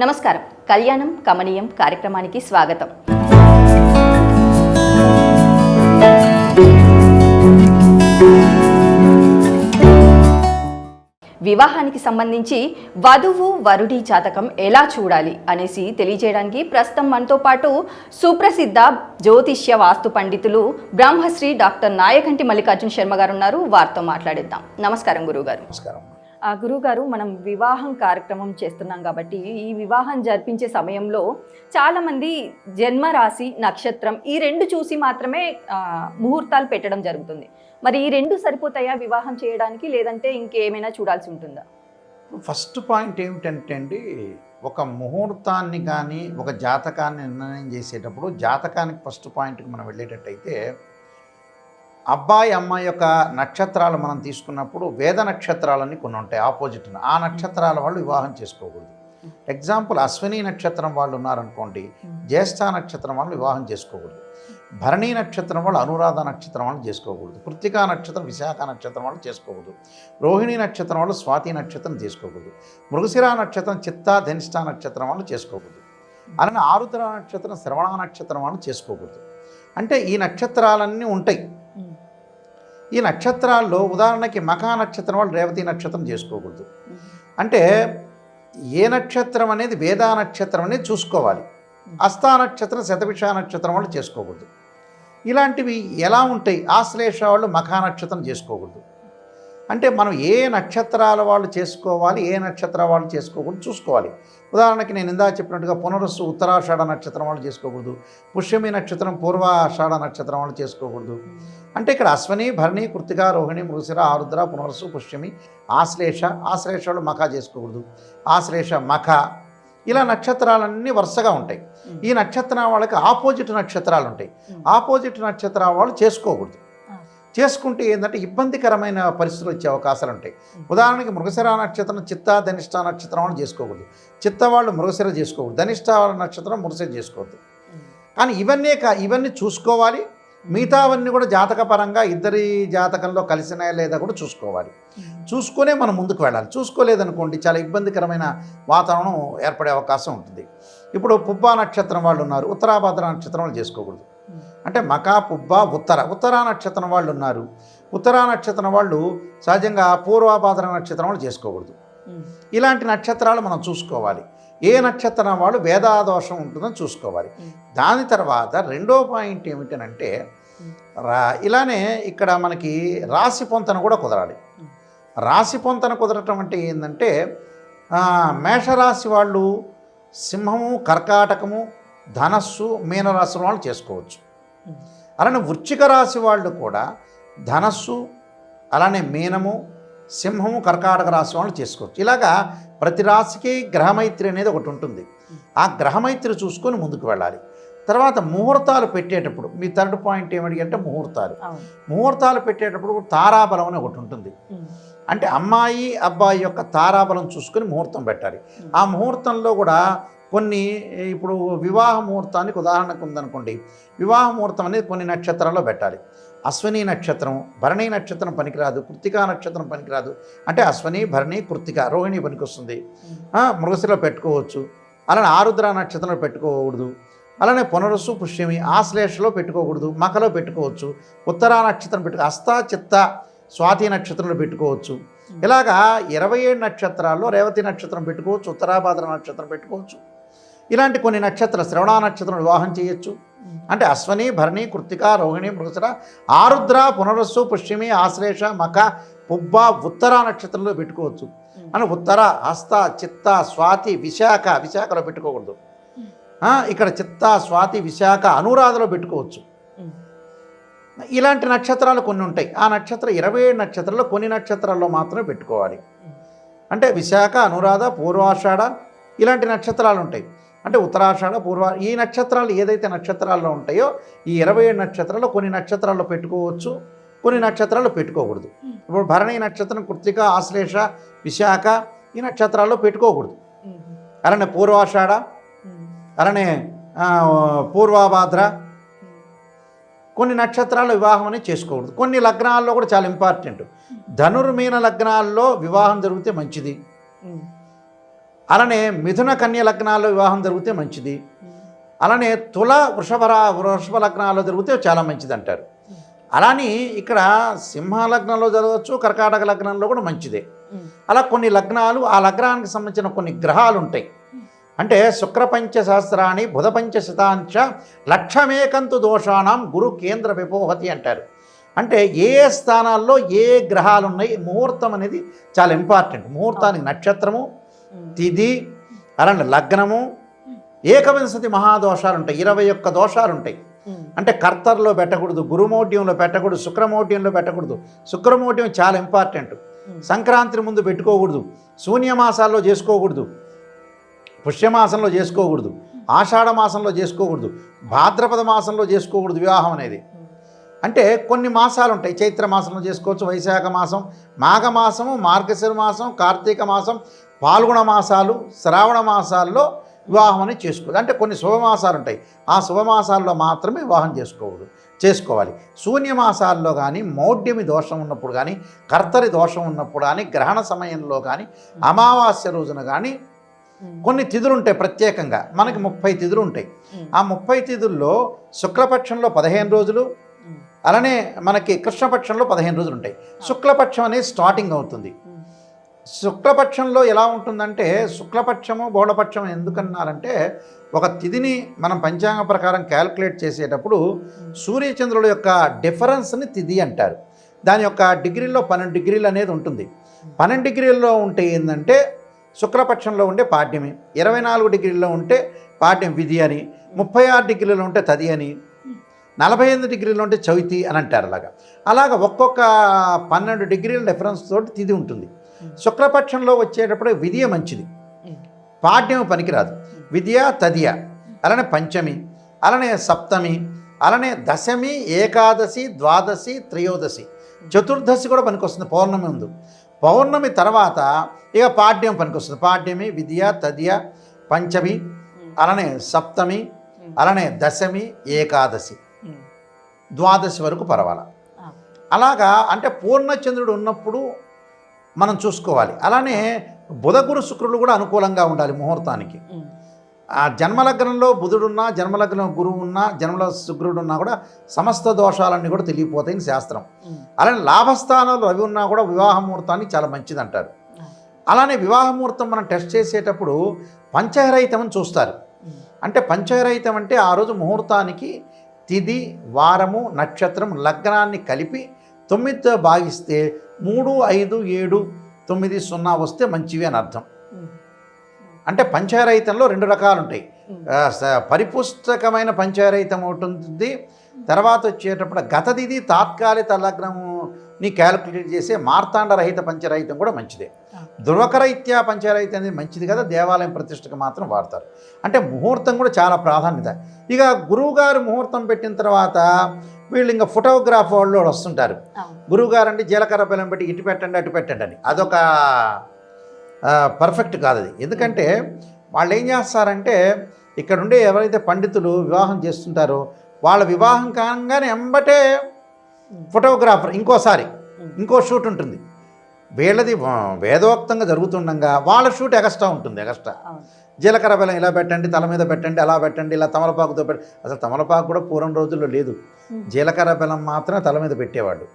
నమస్కారం. కళ్యాణం కమనీయం కార్యక్రమానికి స్వాగతం. వివాహానికి సంబంధించి వధువు వరుడి జాతకం ఎలా చూడాలి అనేసి తెలియజేయడానికి ప్రస్తుతం మనతో పాటు సుప్రసిద్ధ జ్యోతిష్య వాస్తు పండితులు బ్రహ్మశ్రీ డాక్టర్ నాయకంటి మల్లికార్జున శర్మ గారు ఉన్నారు. వారితో మాట్లాడిద్దాం. నమస్కారం గురువుగారు. నమస్కారం. గురుగారు, మనం వివాహం కార్యక్రమం చేస్తున్నాం కాబట్టి ఈ వివాహం జరిపించే సమయంలో చాలామంది జన్మరాశి నక్షత్రం ఈ రెండు చూసి మాత్రమే ముహూర్తాలు పెట్టడం జరుగుతుంది. మరి ఈ రెండు సరిపోతాయా వివాహం చేయడానికి, లేదంటే ఇంకేమైనా చూడాల్సి ఉంటుందా? ఫస్ట్ పాయింట్ ఏమిటంటే అండి, ఒక ముహూర్తాన్ని కానీ ఒక జాతకాన్ని నిర్ణయం చేసేటప్పుడు జాతకానికి ఫస్ట్ పాయింట్కి మనం వెళ్ళేటట్టయితే అబ్బాయి అమ్మాయి యొక్క నక్షత్రాలు మనం తీసుకున్నప్పుడు వేద నక్షత్రాలన్నీ కొన్ని ఉంటాయి ఆపోజిట్. ఆ నక్షత్రాల వాళ్ళు వివాహం చేసుకోకూడదు. ఎగ్జాంపుల్ అశ్విని నక్షత్రం వాళ్ళు ఉన్నారనుకోండి, జ్యేష్ఠ నక్షత్రం వాళ్ళు వివాహం చేసుకోకూడదు. భరణి నక్షత్రం వాళ్ళు అనురాధ నక్షత్రం వాళ్ళు చేసుకోకూడదు. కృత్తికా నక్షత్రం విశాఖ నక్షత్రం వాళ్ళు చేసుకోకూడదు. రోహిణి నక్షత్రం వాళ్ళు స్వాతి నక్షత్రం చేసుకోకూడదు. మృగశిర నక్షత్రం చిత్తా ధనిష్ఠ నక్షత్రం వాళ్ళు చేసుకోకూడదు. అలానే ఆరుద్ర నక్షత్రం శ్రవణ నక్షత్రం వాళ్ళు చేసుకోకూడదు. అంటే ఈ నక్షత్రాలన్నీ ఉంటాయి. ఈ నక్షత్రాల్లో ఉదాహరణకి మఖా నక్షత్రం వాళ్ళు రేవతి నక్షత్రం చేసుకోకూడదు. అంటే ఏ నక్షత్రం అనేది వేదా నక్షత్రం అనేది చూసుకోవాలి. హస్తా నక్షత్రం శతభిష నక్షత్రం వాళ్ళు చేసుకోకూడదు. ఇలాంటివి ఎలా ఉంటాయి? ఆశ్లేష వాళ్ళు మఖా నక్షత్రం చేసుకోకూడదు. అంటే మనం ఏ నక్షత్రాల వాళ్ళు చేసుకోవాలి, ఏ నక్షత్రాల వాళ్ళు చేసుకోకూడదు చూసుకోవాలి. ఉదాహరణకి నేను ఇందాక చెప్పినట్టుగా పునరస్సు ఉత్తరాషాఢ నక్షత్రం వాళ్ళు చేసుకోకూడదు. పుష్యమి నక్షత్రం పూర్వాషాఢ నక్షత్రం వాళ్ళు చేసుకోకూడదు. అంటే ఇక్కడ అశ్వని భరణి కృత్తిక రోహిణి మృగశిర ఆరుద్ర పునరస్సు పుష్యమి ఆశ్లేష వాళ్ళు మఖ చేసుకోకూడదు. ఆశ్లేష మఖ ఇలా నక్షత్రాలన్నీ వరుసగా ఉంటాయి. ఈ నక్షత్రం వాళ్ళకి ఆపోజిట్ నక్షత్రాలు ఉంటాయి. ఆపోజిట్ నక్షత్రాల వాళ్ళు చేసుకోకూడదు. చేసుకుంటే ఏంటంటే ఇబ్బందికరమైన పరిస్థితులు వచ్చే అవకాశాలు ఉంటాయి. ఉదాహరణకి మృగశిర నక్షత్రం చిత్తా ధనిష్ఠ నక్షత్రం వాళ్ళు చేసుకోకూడదు. చిత్త వాళ్ళు మృగశిర చేసుకోకూడదు. ధనిష్ఠ వాళ్ళ నక్షత్రం మృగశిర చేసుకోవద్దు. కానీ ఇవన్నీ చూసుకోవాలి. మిగతావన్నీ కూడా జాతకపరంగా ఇద్దరి జాతకంలో కలిసినాయా లేదా కూడా చూసుకోవాలి. చూసుకునే మనం ముందుకు వెళ్ళాలి. చూసుకోలేదనుకోండి చాలా ఇబ్బందికరమైన వాతావరణం ఏర్పడే అవకాశం ఉంటుంది. ఇప్పుడు పుబ్బా నక్షత్రం వాళ్ళు ఉన్నారు, ఉత్తరాభద్ర నక్షత్రం వాళ్ళు చేసుకోకూడదు. అంటే మకా పుబ్బ ఉత్తరా నక్షత్రం వాళ్ళు ఉన్నారు. ఉత్తరా నక్షత్రం వాళ్ళు సహజంగా పూర్వభాద్ర నక్షత్రం వాళ్ళు చేసుకోకూడదు. ఇలాంటి నక్షత్రాలు మనం చూసుకోవాలి. ఏ నక్షత్రం వాళ్ళు వేదాదోషం ఉంటుందని చూసుకోవాలి. దాని తర్వాత రెండో పాయింట్ ఏమిటనంటే ఇలానే ఇక్కడ మనకి రాశి పొంతన కూడా కుదరాలి. రాశి పొంతన కుదరటం అంటే ఏంటంటే మేషరాశి వాళ్ళు సింహము కర్కాటకము ధనస్సు మీనరాశి వాళ్ళు చేసుకోవచ్చు. అలానే వృశ్చిక రాశి వాళ్ళు కూడా ధనస్సు అలానే మీనము సింహము కర్కాటక రాశి వాళ్ళు చేసుకోవచ్చు. ఇలాగా ప్రతి రాశికి గ్రహమైత్రి అనేది ఒకటి ఉంటుంది. ఆ గ్రహమైత్రి చూసుకొని ముందుకు వెళ్ళాలి. తర్వాత ముహూర్తాలు పెట్టేటప్పుడు మీ థర్డ్ పాయింట్ ఏమడిగంటే ముహూర్తాలు పెట్టేటప్పుడు తారాబలం అని ఒకటి ఉంటుంది. అంటే అమ్మాయి అబ్బాయి యొక్క తారాబలం చూసుకొని ముహూర్తం పెట్టాలి. ఆ ముహూర్తంలో కూడా కొన్ని ఇప్పుడు వివాహ ముహూర్తానికి ఉదాహరణకు ఉందనుకోండి, వివాహ ముహూర్తం అనేది కొన్ని నక్షత్రాల్లో పెట్టాలి. అశ్విని నక్షత్రం భరణి నక్షత్రం పనికిరాదు, కృత్తికా నక్షత్రం పనికిరాదు. అంటే అశ్విని భరణి కృత్తిక రోహిణి పనికొస్తుంది. మృగశిరలో పెట్టుకోవచ్చు. అలానే ఆరుద్ర నక్షత్రంలో పెట్టుకోకూడదు. అలానే పునరస్సు పుష్యమి ఆశ్లేషలో పెట్టుకోకూడదు. మఖలో పెట్టుకోవచ్చు. ఉత్తరా నక్షత్రం హస్త చిత్త స్వాతి నక్షత్రంలో పెట్టుకోవచ్చు. ఇలాగా 27 నక్షత్రాల్లో రేవతి నక్షత్రం పెట్టుకోవచ్చు, ఉత్తరాభాద్ర నక్షత్రం పెట్టుకోవచ్చు. ఇలాంటి కొన్ని నక్షత్రాలు శ్రవణ నక్షత్రం వివాహం చేయొచ్చు. అంటే అశ్వని భరణి కృత్తిక రోహిణి మృగశిర ఆరుద్ర పునరస్సు పుష్యమి ఆశ్లేష మఖ పుబ్బ ఉత్తర నక్షత్రంలో పెట్టుకోవచ్చు. అని ఉత్తర హస్త చిత్త స్వాతి విశాఖలో పెట్టుకోకూడదు. ఇక్కడ చిత్త స్వాతి విశాఖ అనురాధలో పెట్టుకోవచ్చు. ఇలాంటి నక్షత్రాలు కొన్ని ఉంటాయి. ఆ నక్షత్రం 27 నక్షత్రాల్లో కొన్ని నక్షత్రాల్లో మాత్రమే పెట్టుకోవాలి. అంటే విశాఖ అనురాధ పూర్వాషాఢ ఇలాంటి నక్షత్రాలు ఉంటాయి. అంటే ఉత్తరాషాఢ ఈ నక్షత్రాలు ఏదైతే నక్షత్రాల్లో ఉంటాయో ఈ 27 నక్షత్రాల్లో కొన్ని నక్షత్రాల్లో పెట్టుకోవచ్చు, కొన్ని నక్షత్రాల్లో పెట్టుకోకూడదు. ఇప్పుడు భరణి నక్షత్రం కృత్తిక ఆశ్లేష విశాఖ ఈ నక్షత్రాల్లో పెట్టుకోకూడదు. అలానే పూర్వాషాఢ అలానే పూర్వభాద్ర కొన్ని నక్షత్రాల్లో వివాహం అనేది చేసుకోకూడదు. కొన్ని లగ్నాల్లో కూడా చాలా ఇంపార్టెంట్. ధనుర్మీన లగ్నాల్లో వివాహం జరిగితే మంచిది. అలానే మిథున కన్య లగ్నాల్లో వివాహం జరిగితే మంచిది. అలానే తుల వృషభ లగ్నాల్లో జరిగితే చాలా మంచిది అంటారు. అలానే ఇక్కడ సింహ లగ్నంలో జరగవచ్చు, కర్కాటక లగ్నంలో కూడా మంచిదే. అలా కొన్ని లగ్నాలు, ఆ లగ్నానికి సంబంధించిన కొన్ని గ్రహాలు ఉంటాయి. అంటే శుక్రపంచ సహస్రాన్ని బుధపంచ శతాంశ లక్షమేకంతు దోషాణం గురు కేంద్ర విపోహతి అంటారు. అంటే ఏ స్థానాల్లో ఏ గ్రహాలు ఉన్నాయి, ముహూర్తం అనేది చాలా ఇంపార్టెంట్. ముహూర్తానికి నక్షత్రము, తిథి, అలాంటి లగ్నము, ఏకవింశతి మహాదోషాలు ఉంటాయి, 21 దోషాలు ఉంటాయి. అంటే కర్తర్లో పెట్టకూడదు, గురుమౌఢ్యంలో పెట్టకూడదు, శుక్రమౌఢ్యంలో పెట్టకూడదు. శుక్రమౌఢ్యం చాలా ఇంపార్టెంట్. సంక్రాంతి ముందు పెట్టుకోకూడదు, శూన్యమాసాల్లో చేసుకోకూడదు, పుష్యమాసంలో చేసుకోకూడదు, ఆషాఢ మాసంలో చేసుకోకూడదు, భాద్రపద మాసంలో చేసుకోకూడదు వివాహం అనేది. అంటే కొన్ని మాసాలు ఉంటాయి. చైత్ర మాసంలో చేసుకోవచ్చు, వైశాఖ మాసం, మాఘమాసము, మార్గశిర మాసం, కార్తీక మాసం, పాల్గొన మాసాలు, శ్రావణ మాసాల్లో వివాహం అనేది చేసుకోవచ్చు. అంటే కొన్ని శుభమాసాలు ఉంటాయి, ఆ శుభమాసాల్లో మాత్రమే వివాహం చేసుకోవాలి. శూన్యమాసాల్లో కానీ, మౌఢ్యమి దోషం ఉన్నప్పుడు కానీ, కర్తరి దోషం ఉన్నప్పుడు కానీ, గ్రహణ సమయంలో కానీ, అమావాస్య రోజున కానీ కొన్ని తిథులు ఉంటాయి. ప్రత్యేకంగా మనకి 30 తిథులు ఉంటాయి. ఆ 30 తిథుల్లో శుక్లపక్షంలో 15 రోజులు, అలానే మనకి కృష్ణపక్షంలో 15 రోజులు ఉంటాయి. శుక్లపక్షం అనేది స్టార్టింగ్ అవుతుంది. శుక్లపక్షంలో ఎలా ఉంటుందంటే, శుక్లపక్షము బహుళపక్షం ఎందుకన్నారంటే, ఒక తిథిని మనం పంచాంగ ప్రకారం క్యాల్కులేట్ చేసేటప్పుడు సూర్యచంద్రుల యొక్క డిఫరెన్స్ని తిథి అంటారు. దాని యొక్క డిగ్రీల్లో 12 డిగ్రీలు అనేది ఉంటుంది. 12 డిగ్రీల్లో ఉంటే ఏంటంటే శుక్లపక్షంలో ఉంటే పాడ్యమి, 24 డిగ్రీల్లో ఉంటే పాడ్యం విధి అని, 36 డిగ్రీలో ఉంటే తది అని, 48 డిగ్రీలో ఉంటే చవితి అని అంటారు. అలాగా ఒక్కొక్క 12 డిగ్రీల డిఫరెన్స్ తోటి తిథి ఉంటుంది. శుక్లపక్షంలో వచ్చేటప్పుడు విధియ మంచిది, పాడ్యం పనికిరాదు. విద్య, తదియ, అలానే పంచమి, అలానే సప్తమి, అలానే దశమి, ఏకాదశి, ద్వాదశి, త్రయోదశి, చతుర్దశి కూడా పనికొస్తుంది. పౌర్ణమి ముందు, పౌర్ణమి తర్వాత ఇక పాడ్యం పనికొస్తుంది. పాడ్యమి, విద్య, తదియ, పంచమి, అలానే సప్తమి, అలానే దశమి, ఏకాదశి, ద్వాదశి వరకు పర్వాలా. అలాగా అంటే పూర్ణచంద్రుడు ఉన్నప్పుడు మనం చూసుకోవాలి. అలానే బుధగురు శుక్రులు కూడా అనుకూలంగా ఉండాలి ముహూర్తానికి. ఆ జన్మలగ్నంలో బుధుడున్నా, జన్మలగ్నం గురువు ఉన్నా, జన్మల శుక్రుడు ఉన్నా కూడా సమస్త దోషాలన్నీ కూడా తెలియపోతాయని శాస్త్రం. అలానే లాభస్థానంలో రవి ఉన్నా కూడా వివాహ ముహూర్తానికి చాలా మంచిది అంటారు. అలానే వివాహ ముహూర్తం మనం టెస్ట్ చేసేటప్పుడు పంచహరహితం అని చూస్తారు. అంటే పంచహరహితం అంటే ఆ రోజు ముహూర్తానికి తిథి, వారము, నక్షత్రం, లగ్నాన్ని కలిపి 9తో భాగిస్తే 3, 5, 7, 9, 0 వస్తే మంచివి అని అర్థం. అంటే పంచరహితంలో 2 రకాలు ఉంటాయి. పరిపుష్టకమైన పంచరహితం ఉంటుంది, తర్వాత వచ్చేటప్పుడు గతదిది తాత్కాలిక లగ్నముని క్యాలిక్యులేట్ చేసే మార్తాండ రహిత పంచరహితం కూడా మంచిదే. ధ్రువకరైత్య పంచరహితం అనేది మంచిది కదా, దేవాలయం ప్రతిష్టకు మాత్రం వాడతారు. అంటే ముహూర్తం కూడా చాలా ప్రాధాన్యత. ఇక గురువుగారు ముహూర్తం పెట్టిన తర్వాత వీళ్ళు ఇంకా ఫోటోగ్రాఫ్ వాళ్ళు వస్తుంటారు. గురువుగారు అంటే జీలకర్ర బెల్లం పెట్టి ఇటు పెట్టండి అటు పెట్టండి అని, అదొక పర్ఫెక్ట్ కాదు అది. ఎందుకంటే వాళ్ళు ఏం చేస్తారంటే, ఇక్కడ ఉండే ఎవరైతే పండితులు వివాహం చేస్తుంటారో వాళ్ళ వివాహం కాగానే ఎంబటే ఫోటోగ్రాఫర్ ఇంకో షూట్ ఉంటుంది. వీళ్ళది వేదోక్తంగా జరుగుతుండగా వాళ్ళ షూట్ ఎక్స్ట్రా ఉంటుంది. జీలకర్ర బెల్లం ఇలా పెట్టండి, తల మీద పెట్టండి, అలా పెట్టండి, ఇలా తమలపాకుతో అసలు తమలపాకు కూడా పూర్వం రోజుల్లో లేదు, జీలకర్ర బెల్లం మాత్రమే తల మీద పెట్టేవాడు.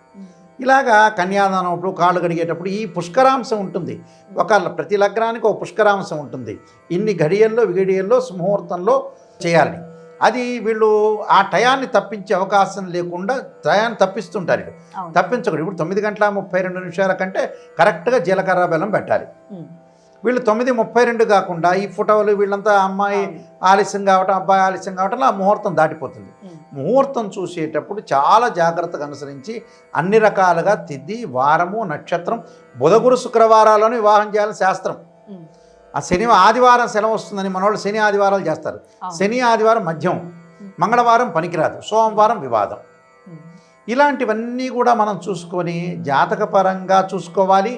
ఇలాగా కన్యాదానం అప్పుడు, కాళ్ళు కడిగేటప్పుడు ఈ పుష్కరాంశం ఉంటుంది. ప్రతి లగ్నానికి ఒక పుష్కరాంశం ఉంటుంది. ఇన్ని విఘడియల్లో ముహూర్తంలో చేయాలని. అది వీళ్ళు ఆ టయాన్ని తప్పించే అవకాశం లేకుండా టయాన్ని తప్పిస్తుంటారు. తప్పించకూడదు. ఇప్పుడు 9:32 కంటే కరెక్ట్గా జీలకర్ర బెల్లం పెట్టాలి. వీళ్ళు 9:32 కాకుండా ఈ ఫోటోలు వీళ్ళంతా అమ్మాయి ఆలస్యం కావటం, అబ్బాయి ఆలస్యం కావటం, ఆ ముహూర్తం దాటిపోతుంది. ముహూర్తం చూసేటప్పుడు చాలా జాగ్రత్తగా అనుసరించి అన్ని రకాలుగా తిథి, వారము, నక్షత్రం, బుధగురు శుక్రవారాలను వివాహం చేయాలని శాస్త్రం. ఆ ఆదివారం సెలవు వస్తుందని మనవాళ్ళు శని ఆదివారాలు చేస్తారు. శని ఆదివారం మధ్యం, మంగళవారం పనికిరాదు, సోమవారం వివాదం. ఇలాంటివన్నీ కూడా మనం చూసుకొని జాతకపరంగా చూసుకోవాలి.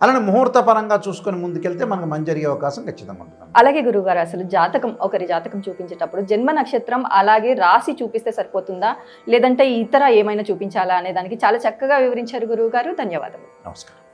అలానే ముహూర్త పరంగా చూసుకొని ముందుకెళ్తే మనకు మంచి జరిగే అవకాశం ఖచ్చితంగా ఉంటుంది. అలాగే గురువుగారు, అసలు ఒకరి జాతకం చూపించేటప్పుడు జన్మ నక్షత్రం అలాగే రాశి చూపిస్తే సరిపోతుందా, లేదంటే ఇతర ఏమైనా చూపించాలా అనే దానికి చాలా చక్కగా వివరించారు గురువుగారు. ధన్యవాదాలు. నమస్కారం.